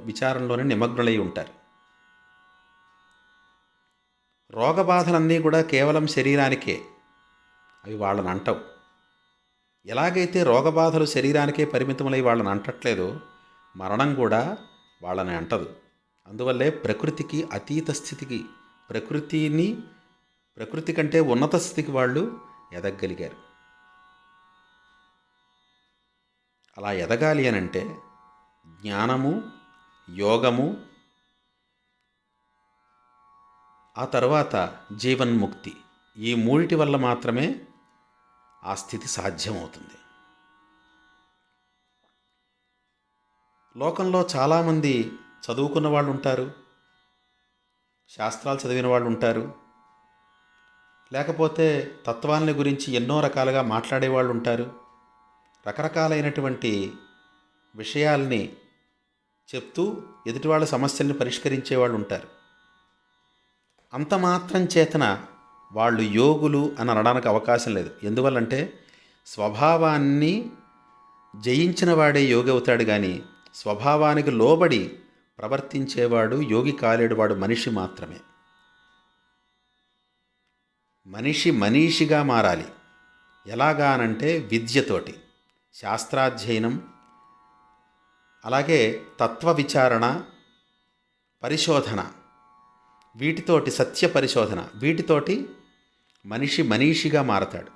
విచారణలోనే నిమగ్నులై ఉంటారు. రోగబాధలన్నీ కూడా కేవలం శరీరానికే, అవి వాళ్ళని అంటవు. ఎలాగైతే రోగబాధలు శరీరానికే పరిమితములై వాళ్ళని అంటట్లేదో మరణం కూడా వాళ్ళని అంటదు. అందువల్లే ప్రకృతికి అతీత స్థితికి, ప్రకృతి కంటే ఉన్నత స్థితికి వాళ్ళు ఎదగగలిగారు. అలా ఎదగాలి అనంటే జ్ఞానము, యోగము, ఆ తర్వాత జీవన్ముక్తి, ఈ మూడిటి వల్ల మాత్రమే ఆ స్థితి సాధ్యమవుతుంది. లోకంలో చాలామంది చదువుకున్న వాళ్ళు ఉంటారు, శాస్త్రాలు చదివిన వాళ్ళు ఉంటారు, లేకపోతే తత్వాలని గురించి ఎన్నో రకాలుగా మాట్లాడేవాళ్ళు ఉంటారు, రకరకాలైనటువంటి విషయాల్ని చెప్తూ ఎదుటివాళ్ళ సమస్యల్ని పరిష్కరించేవాళ్ళు ఉంటారు. అంత మాత్రం చేతన వాళ్ళు యోగులు అని అనడానికి అవకాశం లేదు. ఎందువల్లంటే స్వభావాన్ని జయించిన వాడే యోగి అవుతాడు, కానీ స్వభావానికి లోబడి ప్రవర్తించేవాడు యోగి కాలేడు. వాడు మనిషి మాత్రమే. మనిషి మనీషిగా మారాలి. ఎలాగా అనంటే విద్యతోటి, శాస్త్రాధ్యయనం, అలాగే తత్వ విచారణ, పరిశోధన, వీటితోటి సత్య పరిశోధన, వీటితోటి మనిషి మనీషిగా మారతాడు.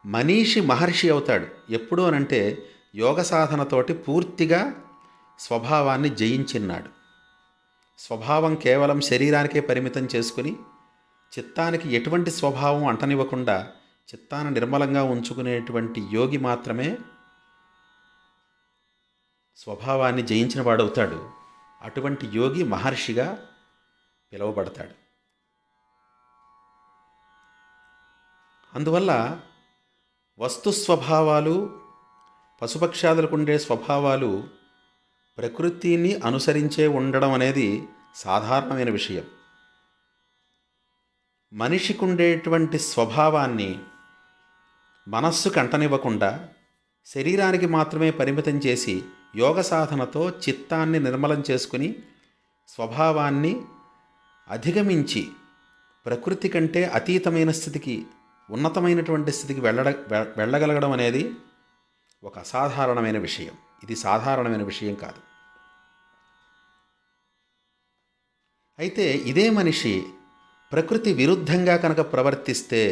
మనీషి మహర్షి అవుతాడు ఎప్పుడు అనంటే యోగ సాధనతోటి పూర్తిగా స్వభావాన్ని జయించినాడు. స్వభావం కేవలం శరీరానికే పరిమితం చేసుకుని చిత్తానికి ఎటువంటి స్వభావం అంటనివ్వకుండా చిత్తాన్ని నిర్మలంగా ఉంచుకునేటువంటి యోగి మాత్రమే స్వభావాన్ని జయించిన వాడవుతాడు. అటువంటి యోగి మహర్షిగా పిలువబడతాడు. అందువల్ల వస్తు స్వభావాలు, పశుపక్షాదులకు ఉండే స్వభావాలు ప్రకృతిని అనుసరించే ఉండడం అనేది సాధారణమైన విషయం. మనిషికి ఉండేటువంటి స్వభావాన్ని మనస్సుకు అంటనివ్వకుండా శరీరానికి మాత్రమే పరిమితం చేసి యోగ సాధనతో చిత్తాన్ని నిర్మలం చేసుకుని స్వభావాన్ని అధిగమించి ప్రకృతి కంటే అతీతమైన స్థితికి, ఉన్నతమైనటువంటి స్థితికి వెళ్ళగలగడం అనేది ఒక అసాధారణమైన విషయం. ఇది సాధారణమైన విషయం కాదు. అయితే ఇదే మనిషి ప్రకృతి విరుద్ధంగా కనుక ప్రవర్తిస్తే,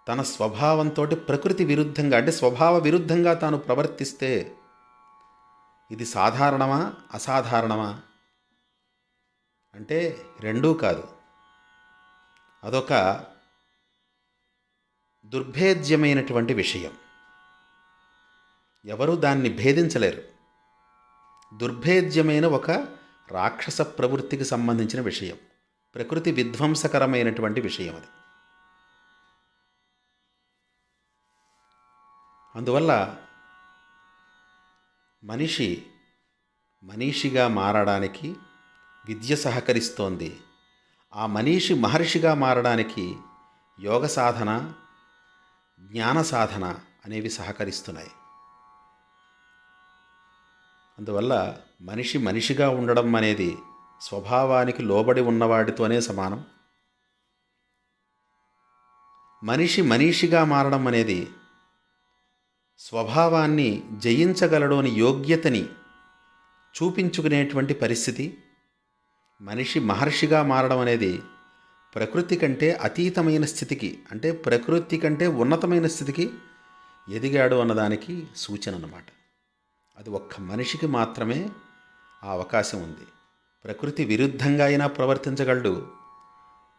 తన స్వభావంతో ప్రకృతి విరుద్ధంగా అంటే స్వభావ విరుద్ధంగా తాను ప్రవర్తిస్తే ఇది సాధారణమా అసాధారణమా అంటే రెండూ కాదు. అదొక దుర్భేద్యమైనటువంటి విషయం. ఎవరూ దాన్ని భేదించలేరు. దుర్భేద్యమైన ఒక రాక్షస ప్రవృత్తికి సంబంధించిన విషయం, ప్రకృతి విధ్వంసకరమైనటువంటి విషయం అది. అందువల్ల మనిషి మనీషిగా మారడానికి విద్య సహకరిస్తోంది. ఆ మనీషి మహర్షిగా మారడానికి యోగ సాధన, జ్ఞాన సాధన అనేవి సహకరిస్తున్నాయి. అందువల్ల మనిషి మనిషిగా ఉండడం అనేది స్వభావానికి లోబడి ఉన్నవాడితోనే సమానం. మనిషి మనీషిగా మారడం అనేది స్వభావాన్ని జయించగలడు అని యోగ్యతని చూపించుకునేటువంటి పరిస్థితి. మనిషి మహర్షిగా మారడం అనేది ప్రకృతి కంటే అతీతమైన స్థితికి, అంటే ప్రకృతి కంటే ఉన్నతమైన స్థితికి ఎదిగాడు అన్నదానికి సూచన అన్నమాట. అది ఒక్క మనిషికి మాత్రమే ఆ అవకాశం ఉంది. ప్రకృతి విరుద్ధంగా అయినా ప్రవర్తించగలడు,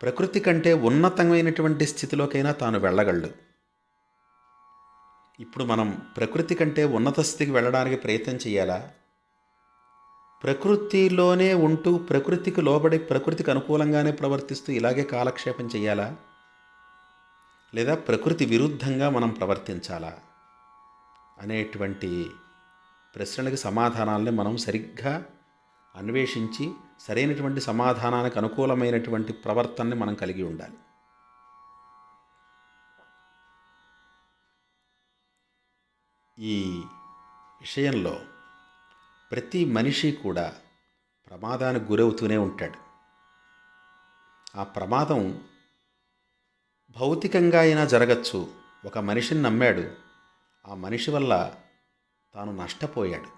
ప్రకృతి కంటే ఉన్నతమైనటువంటి స్థితిలోకైనా తాను వెళ్ళగలడు. ఇప్పుడు మనం ప్రకృతి కంటే ఉన్నత స్థితికి వెళ్ళడానికి ప్రయత్నం చేయాలా? ప్రకృతిలోనే ఉంటూ ప్రకృతికి లోబడి ప్రకృతికి అనుకూలంగానే ప్రవర్తిస్తూ ఇలాగే కాలక్షేపం చేయాలా? లేదా ప్రకృతి విరుద్ధంగా మనం ప్రవర్తించాలా అనేటువంటి ప్రశ్నలకి సమాధానాలని మనం సరిగ్గా అన్వేషించి సరైనటువంటి సమాధానానికి అనుకూలమైనటువంటి ప్రవర్తనని మనం కలిగి ఉండాలి. ఈ విషయంలో ప్రతి మనిషి కూడా ప్రమాదానికి గురవుతూనే ఉంటాడు. ఆ ప్రమాదం భౌతికంగా అయినా జరగచ్చు. ఒక మనిషిని నమ్మాడు, ఆ మనిషి వల్ల తాను నష్టపోయాడు.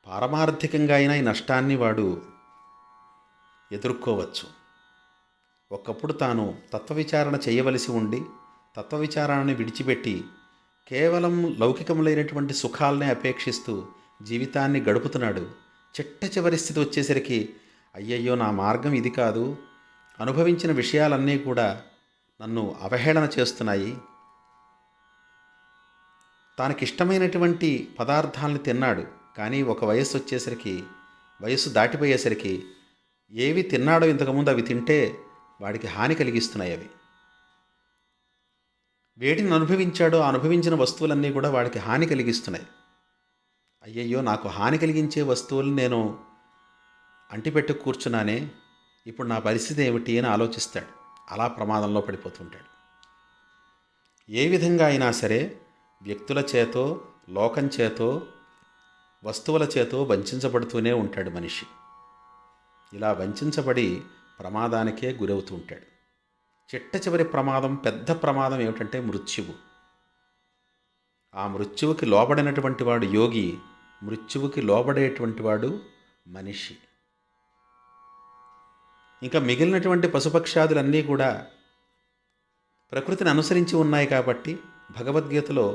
పారమార్థికంగా అయినా ఈ నష్టాన్ని వాడు ఎదుర్కోవచ్చు. ఒకప్పుడు తాను తత్వవిచారణ చేయవలసి ఉండి తత్వ విచారాన్ని విడిచిపెట్టి కేవలం లౌకికములైనటువంటి సుఖాలనే అపేక్షిస్తూ జీవితాన్ని గడుపుతున్నాడు. చిట్ట చివరి స్థితి వచ్చేసరికి అయ్యయ్యో నా మార్గం ఇది కాదు, అనుభవించిన విషయాలన్నీ కూడా నన్ను అవహేళన చేస్తున్నాయి, తనకిష్టమైనటువంటి పదార్థాలను తిన్నాడు, కానీ ఒక వయస్సు వచ్చేసరికి, వయస్సు దాటిపోయేసరికి ఏవి తిన్నాడో ఇంతకుముందు అవి తింటే వాడికి హాని కలిగిస్తున్నాయి. అవి వేటిని అనుభవించాడో ఆ అనుభవించిన వస్తువులన్నీ కూడా వాడికి హాని కలిగిస్తున్నాయి. అయ్యయ్యో నాకు హాని కలిగించే వస్తువులను నేను అంటిపెట్టు కూర్చున్నానే, ఇప్పుడు నా పరిస్థితి ఏమిటి అని ఆలోచిస్తాడు. అలా ప్రమాదంలో పడిపోతుంటాడు. ఏ విధంగా అయినా సరే వ్యక్తుల చేతో, లోకం చేతో, వస్తువుల చేతో వంచబడుతూనే ఉంటాడు మనిషి. ఇలా వంచబడి ప్రమాదానికే గురవుతూ ఉంటాడు. చిట్ట చివరి ప్రమాదం, పెద్ద ప్రమాదం ఏమిటంటే మృత్యువు. ఆ మృత్యువుకి లోబడినటువంటి వాడు యోగి, మృత్యువుకి లోబడేటువంటి వాడు మనిషి. ఇంకా మిగిలినటువంటి పశుపక్షాదులన్నీ కూడా ప్రకృతిని అనుసరించి ఉన్నాయి కాబట్టి భగవద్గీతలో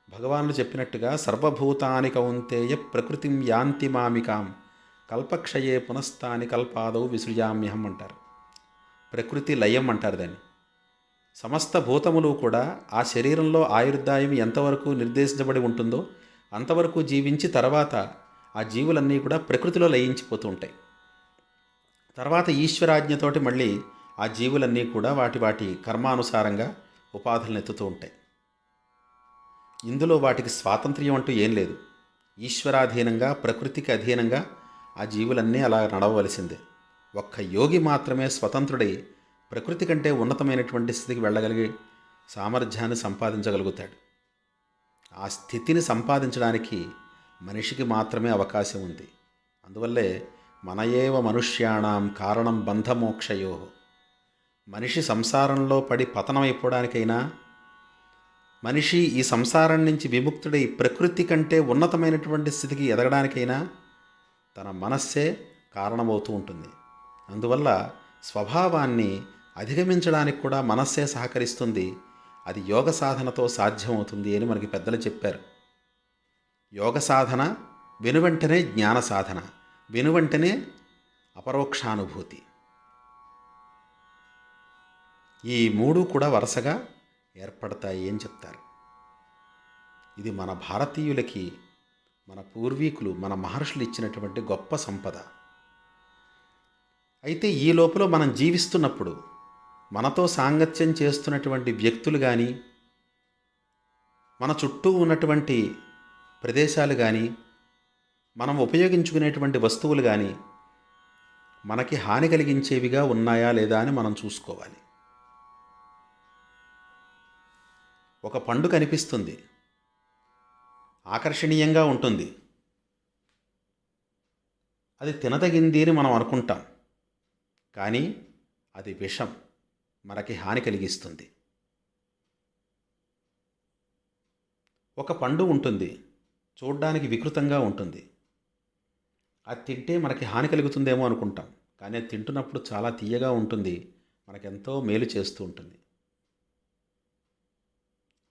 భగవానుడు చెప్పినట్టుగా సర్వభూతాని కౌంతేయ ప్రకృతిం యాంతి మామికాం కల్పక్షయే పునస్తాని కల్పాదౌ విసృజామ్యహం అంటారు. ప్రకృతి లయం అంటారు దాన్ని. సమస్త భూతములు కూడా ఆ శరీరంలో ఆయుర్దాయం ఎంతవరకు నిర్దేశించబడి ఉంటుందో అంతవరకు జీవించి తర్వాత ఆ జీవులన్నీ కూడా ప్రకృతిలో లయించిపోతూ ఉంటాయి. తర్వాత ఈశ్వరాజ్ఞతోటి మళ్ళీ ఆ జీవులన్నీ కూడా వాటి వాటి కర్మానుసారంగా ఉపాధులను ఎత్తుతూ ఉంటాయి. ఇందులో వాటికి స్వాతంత్ర్యం అంటూ ఏం లేదు. ఈశ్వరాధీనంగా, ప్రకృతికి అధీనంగా ఆ జీవులన్నీ అలా నడవవలసిందే. ఒక్క యోగి మాత్రమే స్వతంత్రుడై ప్రకృతి కంటే ఉన్నతమైనటువంటి స్థితికి వెళ్ళగలిగే సామర్థ్యాన్ని సంపాదించగలుగుతాడు. ఆ స్థితిని సంపాదించడానికి మనిషికి మాత్రమే అవకాశం ఉంది. అందువల్లే మనయేవ మనుష్యాణం కారణం బంధమోక్షయో. మనిషి సంసారంలో పడి పతనమైపోవడానికైనా, మనిషి ఈ సంసారం నుంచి విముక్తుడై ప్రకృతి కంటే ఉన్నతమైనటువంటి స్థితికి ఎదగడానికైనా తన మనస్సే కారణమవుతూ ఉంటుంది. అందువల్ల స్వభావాన్ని అధిగమించడానికి కూడా మనస్సే సహకరిస్తుంది. అది యోగ సాధనతో సాధ్యమవుతుంది అని మనకి పెద్దలు చెప్పారు. యోగ సాధన వెనువెంటనే జ్ఞాన సాధన, వెనువెంటనే అపరోక్షానుభూతి. ఈ మూడు కూడా వరుసగా ఏర్పడతాయి అని చెప్తారు. ఇది మన భారతీయులకి, మన పూర్వీకులు, మన మహర్షులు ఇచ్చినటువంటి గొప్ప సంపద. అయితే ఈ లోపల మనం జీవిస్తున్నప్పుడు మనతో సాంగత్యం చేస్తున్నటువంటి వ్యక్తులు కానీ, మన చుట్టూ ఉన్నటువంటి ప్రదేశాలు కానీ, మనం ఉపయోగించుకునేటువంటి వస్తువులు కానీ మనకి హాని కలిగించేవిగా ఉన్నాయా లేదా అని మనం చూసుకోవాలి. ఒక పండు కనిపిస్తుంది, ఆకర్షణీయంగా ఉంటుంది, అది తినదగింది అని మనం అనుకుంటాం. కానీ అది విషం, మనకి హాని కలిగిస్తుంది. ఒక పండు ఉంటుంది, చూడ్డానికి వికృతంగా ఉంటుంది, అది తింటే మనకి హాని కలుగుతుందేమో అనుకుంటాం. కానీ అది తింటున్నప్పుడు చాలా తీయగా ఉంటుంది, మనకెంతో మేలు చేస్తూ ఉంటుంది.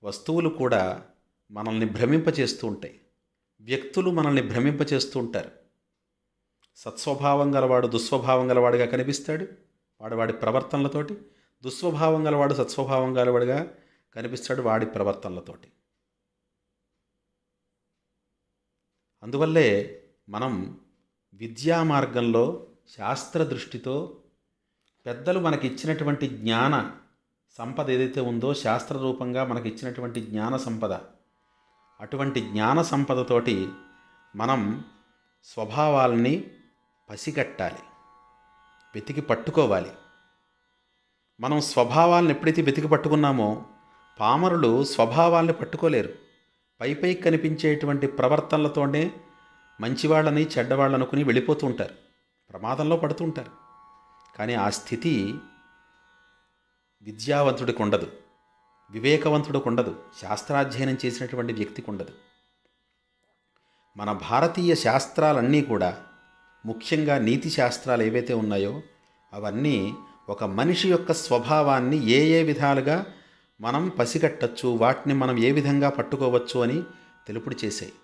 వస్తువులు కూడా మనల్ని భ్రమింపచేస్తూ ఉంటాయి, వ్యక్తులు మనల్ని భ్రమింపచేస్తూ ఉంటారు. సత్స్వభావం గలవాడు దుస్వభావం గలవాడుగా కనిపిస్తాడు వాడి ప్రవర్తనలతోటి, దుస్వభావం గలవాడు సత్స్వభావం గలవాడుగా కనిపిస్తాడు వాడి ప్రవర్తనలతోటి. అందువల్లే మనం విద్యా మార్గంలో శాస్త్ర దృష్టితో పెద్దలు మనకి ఇచ్చినటువంటి జ్ఞాన సంపద ఏదైతే ఉందో, శాస్త్ర రూపంగా మనకి ఇచ్చినటువంటి జ్ఞాన సంపద, అటువంటి జ్ఞాన సంపదతోటి మనం స్వభావాలని పసిగట్టాలి, వెతికి పట్టుకోవాలి. మనం స్వభావాలను ఎప్పుడైతే వెతికి పట్టుకున్నామో, పామరులు స్వభావాల్ని పట్టుకోలేరు. పైపైకి కనిపించేటువంటి ప్రవర్తనలతోనే మంచివాళ్ళని చెడ్డవాళ్ళనుకుని వెళ్ళిపోతూ ఉంటారు, ప్రమాదంలో పడుతూ ఉంటారు. కానీ ఆ స్థితి విద్యావంతుడికి ఉండదు, వివేకవంతుడికి ఉండదు, శాస్త్రాధ్యయనం చేసినటువంటి వ్యక్తికి ఉండదు. మన భారతీయ శాస్త్రాలన్నీ కూడా, ముఖ్యంగా నీతి శాస్త్రాలు ఏవైతే ఉన్నాయో అవన్నీ ఒక మనిషి యొక్క స్వభావాన్ని ఏ ఏ విధాలుగా మనం పసిగట్టచ్చు, వాటిని మనం ఏ విధంగా పట్టుకోవచ్చు అని తెలుపుడు చేశాయి.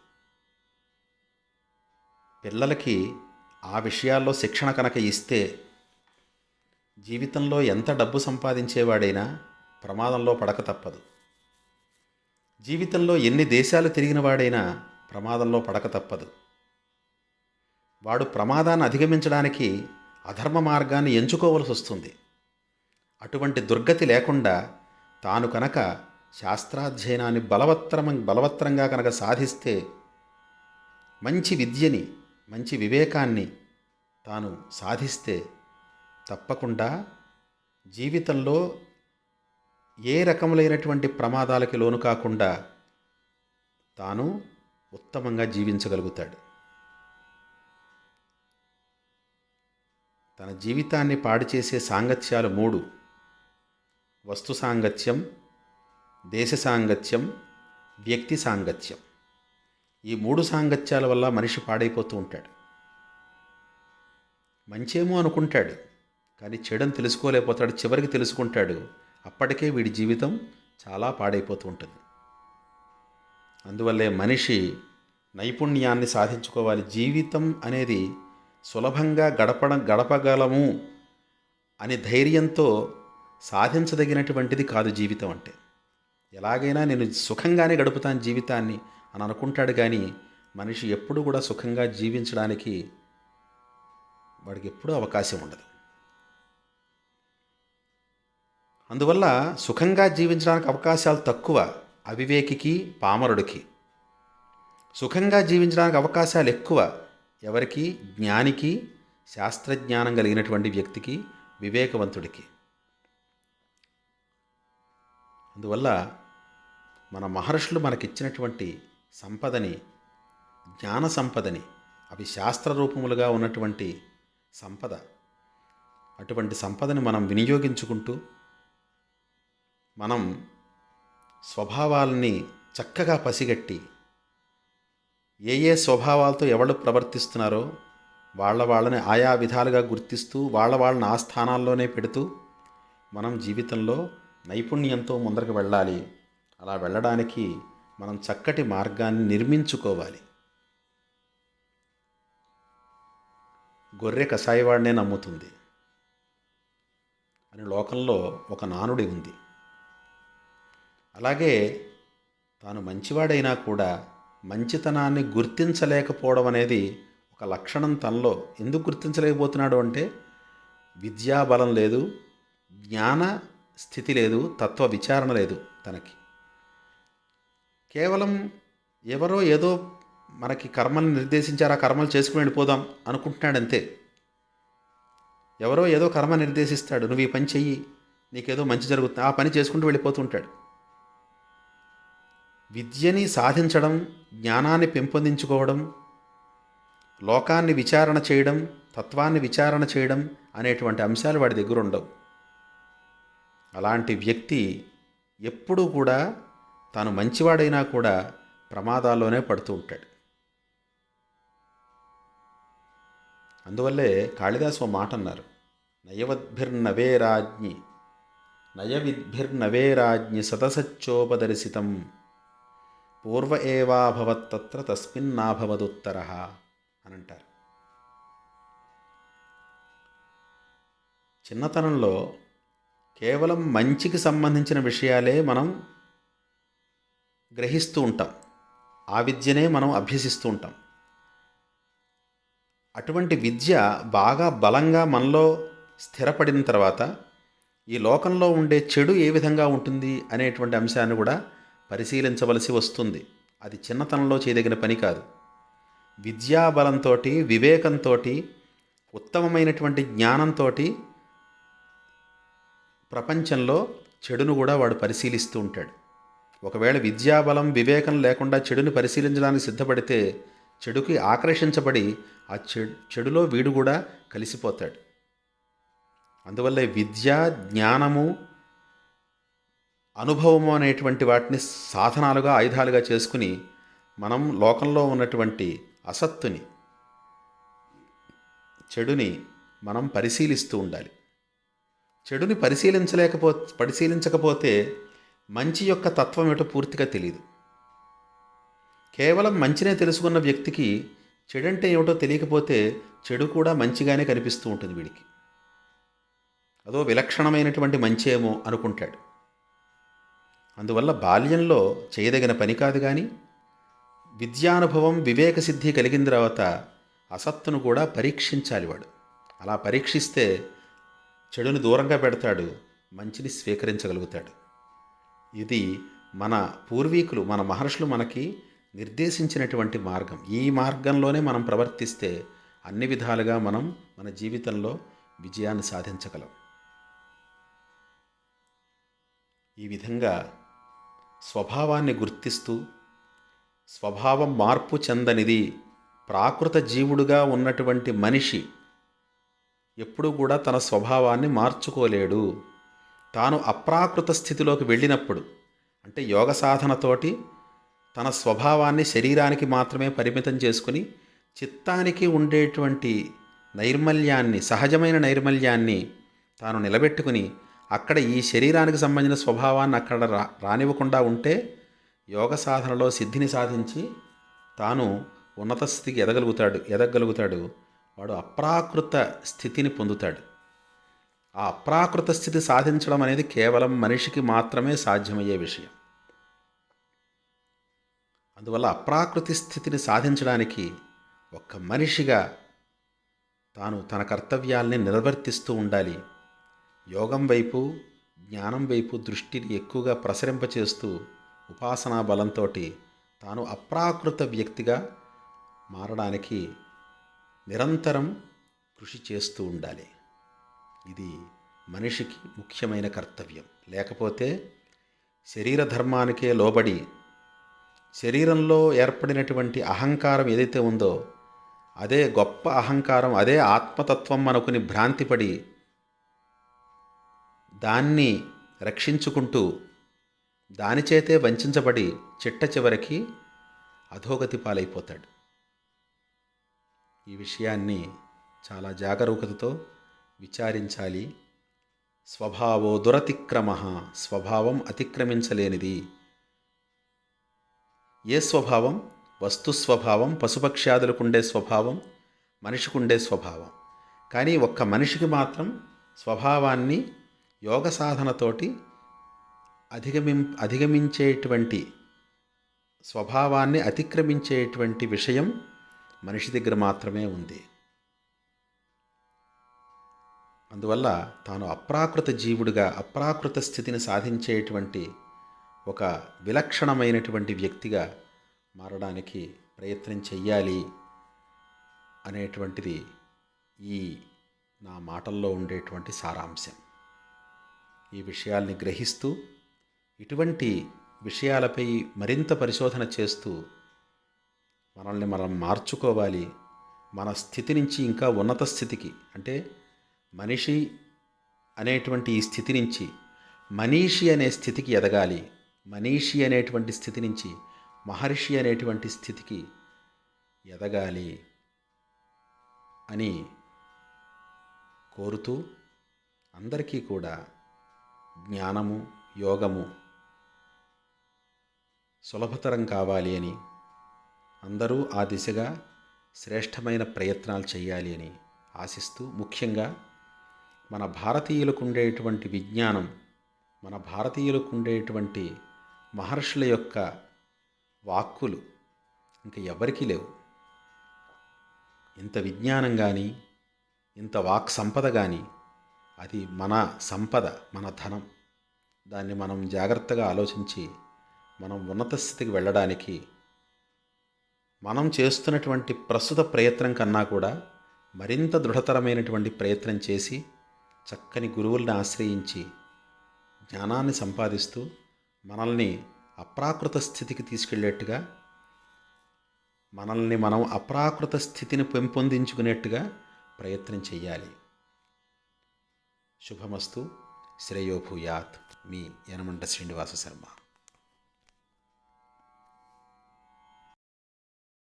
పిల్లలకి ఆ విషయాల్లో శిక్షణ కనుక ఇస్తే జీవితంలో ఎంత డబ్బు సంపాదించేవాడైనా ప్రమాదంలో పడక తప్పదు. జీవితంలో ఎన్ని దేశాలు తిరిగిన వాడైనా ప్రమాదంలో పడక తప్పదు. వాడు ప్రమాదాన్ని అధిగమించడానికి అధర్మ మార్గాన్ని ఎంచుకోవలసి వస్తుంది. అటువంటి దుర్గతి లేకుండా తాను కనుక శాస్త్రాధ్యయనాన్ని బలవత్తరంగా కనుక సాధిస్తే, మంచి విద్యని, మంచి వివేకాన్ని తాను సాధిస్తే తప్పకుండా జీవితంలో ఏ రకములైనటువంటి ప్రమాదాలకి లోను కాకుండా తాను ఉత్తమంగా జీవించగలుగుతాడు. తన జీవితాన్ని పాడు చేసే సాంగత్యాలు 3: వస్తు సాంగత్యం, దేశ సాంగత్యం, వ్యక్తి సాంగత్యం. ఈ 3 సాంగత్యాల వల్ల మనిషి పాడైపోతూ ఉంటాడు. మంచేమో అనుకుంటాడు, కానీ చెడుని తెలుసుకోలేకపోతాడు. చివరికి తెలుసుకుంటాడు, అప్పటికే వీడి జీవితం చాలా పాడైపోతూ ఉంటుంది. అందువల్లే మనిషి నైపుణ్యాన్ని సాధించుకోవాలి. జీవితం అనేది సులభంగా గడపగలము అని ధైర్యంతో సాధించదగినటువంటిది కాదు జీవితం అంటే. ఎలాగైనా నేను సుఖంగానే గడుపుతాను జీవితాన్ని అని అనుకుంటాడు, కానీ మనిషి ఎప్పుడు కూడా సుఖంగా జీవించడానికి వాడికి ఎప్పుడూ అవకాశం ఉండదు. అందువల్ల సుఖంగా జీవించడానికి అవకాశాలు తక్కువ అవివేకికి, పామరుడికి. సుఖంగా జీవించడానికి అవకాశాలు ఎక్కువ ఎవరికి? జ్ఞానికి, శాస్త్రజ్ఞానం కలిగినటువంటి వ్యక్తికి, వివేకవంతుడికి. అందువల్ల మన మహర్షులు మనకిచ్చినటువంటి సంపదని, జ్ఞాన సంపదని, అవి శాస్త్ర రూపములుగా ఉన్నటువంటి సంపద, అటువంటి సంపదని మనం వినియోగించుకుంటూ మనం స్వభావాలని చక్కగా పసిగట్టి ఏ ఏ స్వభావాలతో ఎవరు ప్రవర్తిస్తున్నారో వాళ్ళని ఆయా విధాలుగా గుర్తిస్తూ వాళ్ళని ఆ స్థానాల్లోనే పెడుతూ మనం జీవితంలో నైపుణ్యంతో ముందరకు వెళ్ళాలి. అలా వెళ్ళడానికి మనం చక్కటి మార్గాన్ని నిర్మించుకోవాలి. గొర్రె కసాయివాడినే నమ్ముతుంది అని లోకంలో ఒక నానుడి ఉంది. అలాగే తాను మంచివాడైనా కూడా మంచితనాన్ని గుర్తించలేకపోవడం అనేది ఒక లక్షణం తనలో. ఎందుకు గుర్తించలేకపోతున్నాడు అంటే విద్యాబలం లేదు, జ్ఞాన స్థితి లేదు, తత్వ విచారణ లేదు తనకి. కేవలం ఎవరో ఏదో మనకి కర్మల్ని నిర్దేశించారు, ఆ కర్మలు చేసుకుని వెళ్ళిపోదాం అనుకుంటున్నాడంతే. ఎవరో ఏదో కర్మ నిర్దేశిస్తాడు, నువ్వు ఈ పని చెయ్యి, నీకేదో మంచి జరుగుతుంది, ఆ పని చేసుకుంటూ వెళ్ళిపోతుంటాడు. విద్యని సాధించడం, జ్ఞానాన్ని పెంపొందించుకోవడం, లోకాన్ని విచారణ చేయడం, తత్వాన్ని విచారణ చేయడం అనేటువంటి అంశాలు వాడి దగ్గర ఉండవు. అలాంటి వ్యక్తి ఎప్పుడూ కూడా తాను మంచివాడైనా కూడా ప్రమాదాల్లోనే పడుతూ ఉంటాడు. అందువల్లే కాళిదాసు మాట అన్నారు, నయవిద్భిర్నవేరాజ్ఞి సతసచ్చోపదర్శితం పూర్వ ఏవాభవత్తత్ర తస్మిన్నాభవదుత్తరః అని అంటారు. చిన్నతనంలో కేవలం మంచికి సంబంధించిన విషయాలే మనం గ్రహిస్తూ ఉంటాం, ఆ విద్యనే మనం అభ్యసిస్తూ ఉంటాం. అటువంటి విద్య బాగా బలంగా మనలో స్థిరపడిన తర్వాత ఈ లోకంలో ఉండే చెడు ఏ విధంగా ఉంటుంది అనేటువంటి అంశాన్ని కూడా పరిశీలించవలసి వస్తుంది. అది చిన్నతనంలో చేయదగిన పని కాదు. విద్యాబలంతో, వివేకంతో, ఉత్తమమైనటువంటి జ్ఞానంతో ప్రపంచంలో చెడును కూడా వాడు పరిశీలిస్తూ ఉంటాడు. ఒకవేళ విద్యాబలం, వివేకం లేకుండా చెడుని పరిశీలించడానికి సిద్ధపడితే చెడుకి ఆకర్షించబడి ఆ చెడులో వీడు కూడా కలిసిపోతాడు. అందువల్లే విద్య, జ్ఞానము, అనుభవము అనేటువంటి వాటిని సాధనాలుగా, ఆయుధాలుగా చేసుకుని మనం లోకంలో ఉన్నటువంటి అసత్తుని, చెడుని మనం పరిశీలిస్తూ ఉండాలి. చెడుని పరిశీలించకపోతే మంచి యొక్క తత్వం ఏటో పూర్తిగా తెలియదు. కేవలం మంచినే తెలుసుకున్న వ్యక్తికి చెడంటే ఏమిటో తెలియకపోతే చెడు కూడా మంచిగానే కనిపిస్తూ ఉంటుంది వీడికి. అదో విలక్షణమైనటువంటి మంచేమో అనుకుంటాడు. అందువల్ల బాల్యంలో చేయదగిన పని కాదు. కానీ విద్యానుభవం వివేక సిద్ధి కలిగిన తర్వాత అసత్తును కూడా పరీక్షించాలి వాడు. అలా పరీక్షిస్తే చెడుని దూరంగా పెడతాడు, మంచిని స్వీకరించగలుగుతాడు. ఇది మన పూర్వీకులు, మన మహర్షులు మనకి నిర్దేశించినటువంటి మార్గం. ఈ మార్గంలోనే మనం ప్రవర్తిస్తే అన్ని విధాలుగా మనం మన జీవితంలో విజయాన్ని సాధించగలం. ఈ విధంగా స్వభావాన్ని గుర్తిస్తూ, స్వభావం మార్పు చెందనిది, ప్రాకృత జీవుడుగా ఉన్నటువంటి మనిషి ఎప్పుడూ కూడా తన స్వభావాన్ని మార్చుకోలేడు. తాను అప్రాకృత స్థితిలోకి వెళ్ళినప్పుడు, అంటే యోగ సాధనతోటి తన స్వభావాన్ని శరీరానికి మాత్రమే పరిమితం చేసుకుని చిత్తానికి ఉండేటువంటి నైర్మల్యాన్ని, సహజమైన నైర్మల్యాన్ని తాను నిలబెట్టుకుని అక్కడ ఈ శరీరానికి సంబంధించిన స్వభావాన్ని అక్కడ రానివ్వకుండా ఉంటే యోగ సాధనలో సిద్ధిని సాధించి తాను ఉన్నత స్థితికి ఎదగలుగుతాడు. వాడు అప్రాకృత స్థితిని పొందుతాడు. ఆ అప్రాకృత స్థితి సాధించడం అనేది కేవలం మనిషికి మాత్రమే సాధ్యమయ్యే విషయం. అందువల్ల అప్రాకృతి స్థితిని సాధించడానికి ఒక్క మనిషిగా తాను తన కర్తవ్యాల్ని నిర్వర్తిస్తూ ఉండాలి. యోగం వైపు, జ్ఞానం వైపు దృష్టిని ఎక్కువగా ప్రసరింపచేస్తూ ఉపాసనా బలంతో తాను అప్రాకృత వ్యక్తిగా మారడానికి నిరంతరం కృషి చేస్తూ ఉండాలి. ఇది మనిషికి ముఖ్యమైన కర్తవ్యం. లేకపోతే శరీర ధర్మానికే లోబడి శరీరంలో ఏర్పడినటువంటి అహంకారం ఏదైతే ఉందో అదే గొప్ప అహంకారం, అదే ఆత్మతత్వం అనుకుని భ్రాంతిపడి దాన్ని రక్షించుకుంటూ దానిచేతే వంచబడి చిట్ట చివరికి అధోగతి పాలైపోతాడు. ఈ విషయాన్ని చాలా జాగరూకతతో విచారించాలి. స్వభావో దురతిక్రమ, స్వభావం అతిక్రమించలేనిది. ఏ స్వభావం? వస్తు స్వభావం, పశుపక్ష్యాదులకు ఉండే స్వభావం, మనిషికి ఉండే స్వభావం. కానీ ఒక్క మనిషికి మాత్రం స్వభావాన్ని యోగ సాధనతోటి అధిగమించేటువంటి, స్వభావాన్ని అతిక్రమించేటువంటి విషయం మనిషి దగ్గర మాత్రమే ఉంది. అందువల్ల తాను అప్రాకృత జీవుడిగా అప్రాకృత స్థితిని సాధించేటువంటి ఒక విలక్షణమైనటువంటి వ్యక్తిగా మారడానికి ప్రయత్నం చెయ్యాలి అనేటువంటిది ఈ నా మాటల్లో ఉండేటువంటి సారాంశం. ఈ విషయాల్ని గ్రహిస్తూ ఇటువంటి విషయాలపై మరింత పరిశోధన చేస్తూ మనల్ని మనం మార్చుకోవాలి. మన స్థితి నుంచి ఇంకా ఉన్నత స్థితికి, అంటే మనిషి అనేటువంటి ఈ స్థితి నుంచి మనీషి అనే స్థితికి ఎదగాలి. మనీషి అనేటువంటి స్థితి నుంచి మహర్షి అనేటువంటి స్థితికి ఎదగాలి అని కోరుతూ అందరికీ కూడా జ్ఞానము, యోగము సులభతరం కావాలి అని, అందరూ ఆ దిశగా శ్రేష్టమైన ప్రయత్నాలు చేయాలి అని ఆశిస్తూ, ముఖ్యంగా మన భారతీయులకు ఉండేటువంటి విజ్ఞానం, మన భారతీయులకు ఉండేటువంటి మహర్షుల యొక్క వాక్కులు ఇంకా ఎవరికీ లేవు. ఇంత విజ్ఞానం కానీ, ఇంత వాక్ సంపద కానీ, అది మన సంపద, మన ధనం. దాన్ని మనం జాగ్రత్తగా ఆలోచించి మనం ఉన్నత స్థితికి వెళ్ళడానికి మనం చేస్తున్నటువంటి ప్రస్తుత ప్రయత్నం కన్నా కూడా మరింత దృఢతరమైనటువంటి ప్రయత్నం చేసి చక్కని గురువుల్ని ఆశ్రయించి జ్ఞానాన్ని సంపాదిస్తూ మనల్ని అప్రాకృత స్థితికి తీసుకెళ్ళేట్టుగా, మనల్ని మనం అప్రాకృత స్థితిని పెంపొందించుకునేట్టుగా ప్రయత్నం చెయ్యాలి. శుభమస్తు. శ్రేయో భూయాత్. మీ యనమండ శ్రీనివాస శర్మ.